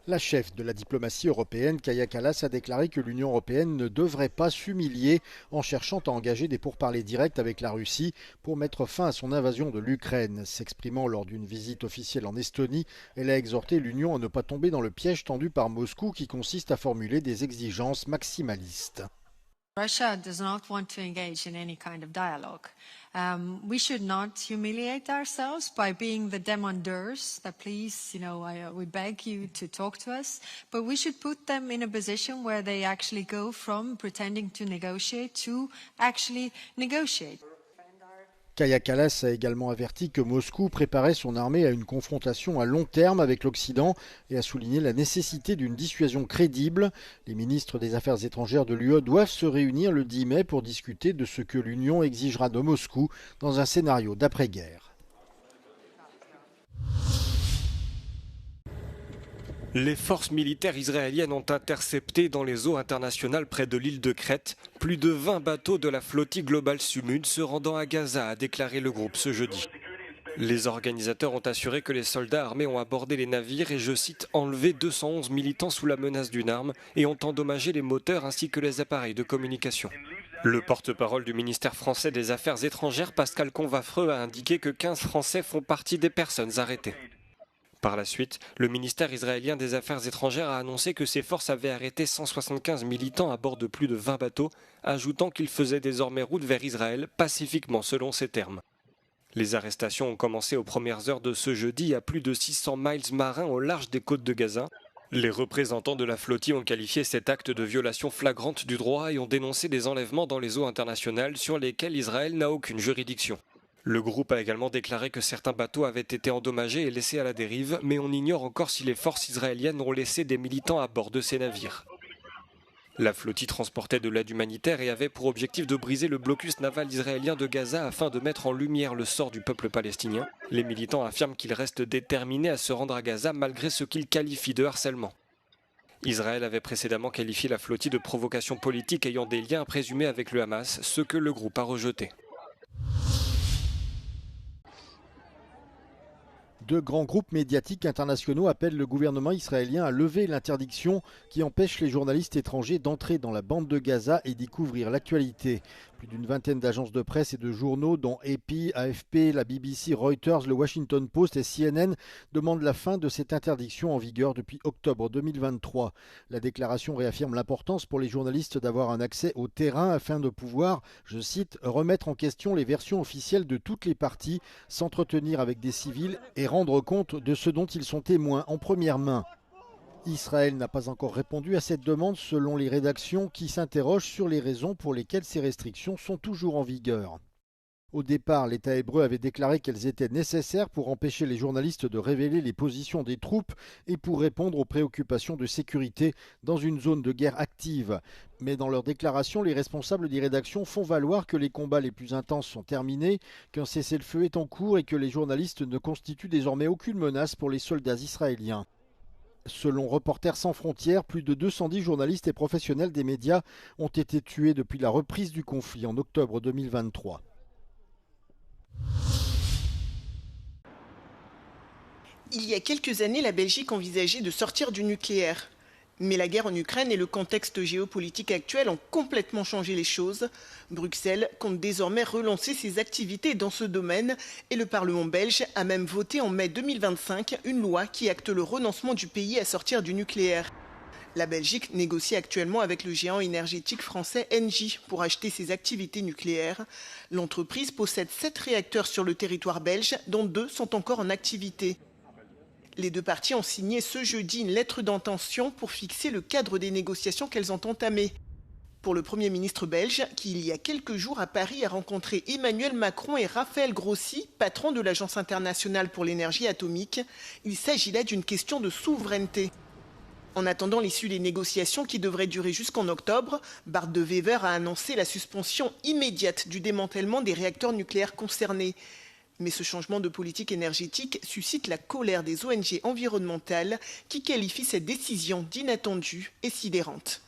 La chef de la diplomatie européenne, Kaja Kallas, a déclaré que l'Union européenne ne devrait pas s'humilier en cherchant à engager des pourparlers directs avec la Russie pour mettre fin à son invasion de l'Ukraine. S'exprimant lors d'une visite officielle en Estonie, elle a exhorté l'Union à ne pas tomber dans le piège tendu par Moscou qui consiste à formuler des exigences maximalistes. Russia does not want to engage in any kind of dialogue. We should not humiliate ourselves by being the demandeurs that please, we beg you to talk to us, but we should put them in a position where they actually go from pretending to negotiate to actually negotiate. Kaja Kallas a également averti que Moscou préparait son armée à une confrontation à long terme avec l'Occident et a souligné la nécessité d'une dissuasion crédible. Les ministres des Affaires étrangères de l'UE doivent se réunir le 10 mai pour discuter de ce que l'Union exigera de Moscou dans un scénario d'après-guerre. Les forces militaires israéliennes ont intercepté dans les eaux internationales près de l'île de Crète plus de 20 bateaux de la flottille Global Sumud se rendant à Gaza, a déclaré le groupe ce jeudi. Les organisateurs ont assuré que les soldats armés ont abordé les navires et, je cite, enlevé 211 militants sous la menace d'une arme et ont endommagé les moteurs ainsi que les appareils de communication. Le porte-parole du ministère français des Affaires étrangères, Pascal Convafreux, a indiqué que 15 Français font partie des personnes arrêtées. Par la suite, le ministère israélien des Affaires étrangères a annoncé que ses forces avaient arrêté 175 militants à bord de plus de 20 bateaux, ajoutant qu'ils faisaient désormais route vers Israël pacifiquement selon ses termes. Les arrestations ont commencé aux premières heures de ce jeudi à plus de 600 miles marins au large des côtes de Gaza. Les représentants de la flottille ont qualifié cet acte de violation flagrante du droit et ont dénoncé des enlèvements dans les eaux internationales sur lesquelles Israël n'a aucune juridiction. Le groupe a également déclaré que certains bateaux avaient été endommagés et laissés à la dérive, mais on ignore encore si les forces israéliennes ont laissé des militants à bord de ces navires. La flottille transportait de l'aide humanitaire et avait pour objectif de briser le blocus naval israélien de Gaza afin de mettre en lumière le sort du peuple palestinien. Les militants affirment qu'ils restent déterminés à se rendre à Gaza malgré ce qu'ils qualifient de harcèlement. Israël avait précédemment qualifié la flottille de provocation politique ayant des liens présumés avec le Hamas, ce que le groupe a rejeté. Deux grands groupes médiatiques internationaux appellent le gouvernement israélien à lever l'interdiction qui empêche les journalistes étrangers d'entrer dans la bande de Gaza et d'y couvrir l'actualité. Plus d'une vingtaine d'agences de presse et de journaux, dont AP, AFP, la BBC, Reuters, le Washington Post et CNN, demandent la fin de cette interdiction en vigueur depuis octobre 2023. La déclaration réaffirme l'importance pour les journalistes d'avoir un accès au terrain afin de pouvoir, je cite, remettre en question les versions officielles de toutes les parties, s'entretenir avec des civils et rendre compte de ce dont ils sont témoins en première main. Israël n'a pas encore répondu à cette demande selon les rédactions qui s'interrogent sur les raisons pour lesquelles ces restrictions sont toujours en vigueur. Au départ, l'État hébreu avait déclaré qu'elles étaient nécessaires pour empêcher les journalistes de révéler les positions des troupes et pour répondre aux préoccupations de sécurité dans une zone de guerre active. Mais dans leur déclaration, les responsables des rédactions font valoir que les combats les plus intenses sont terminés, qu'un cessez-le-feu est en cours et que les journalistes ne constituent désormais aucune menace pour les soldats israéliens. Selon Reporters sans frontières, plus de 210 journalistes et professionnels des médias ont été tués depuis la reprise du conflit en octobre 2023. Il y a quelques années, la Belgique envisageait de sortir du nucléaire. Mais la guerre en Ukraine et le contexte géopolitique actuel ont complètement changé les choses. Bruxelles compte désormais relancer ses activités dans ce domaine et le Parlement belge a même voté en mai 2025 une loi qui acte le renoncement du pays à sortir du nucléaire. La Belgique négocie actuellement avec le géant énergétique français Engie pour acheter ses activités nucléaires. L'entreprise possède 7 réacteurs sur le territoire belge, dont 2 sont encore en activité. Les deux parties ont signé ce jeudi une lettre d'intention pour fixer le cadre des négociations qu'elles ont entamées. Pour le Premier ministre belge, qui il y a quelques jours à Paris a rencontré Emmanuel Macron et Raphaël Grossi, patron de l'Agence internationale pour l'énergie atomique, il s'agit là d'une question de souveraineté. En attendant l'issue des négociations qui devraient durer jusqu'en octobre, Bart De Wever a annoncé la suspension immédiate du démantèlement des réacteurs nucléaires concernés. Mais ce changement de politique énergétique suscite la colère des ONG environnementales qui qualifient cette décision d'inattendue et sidérante.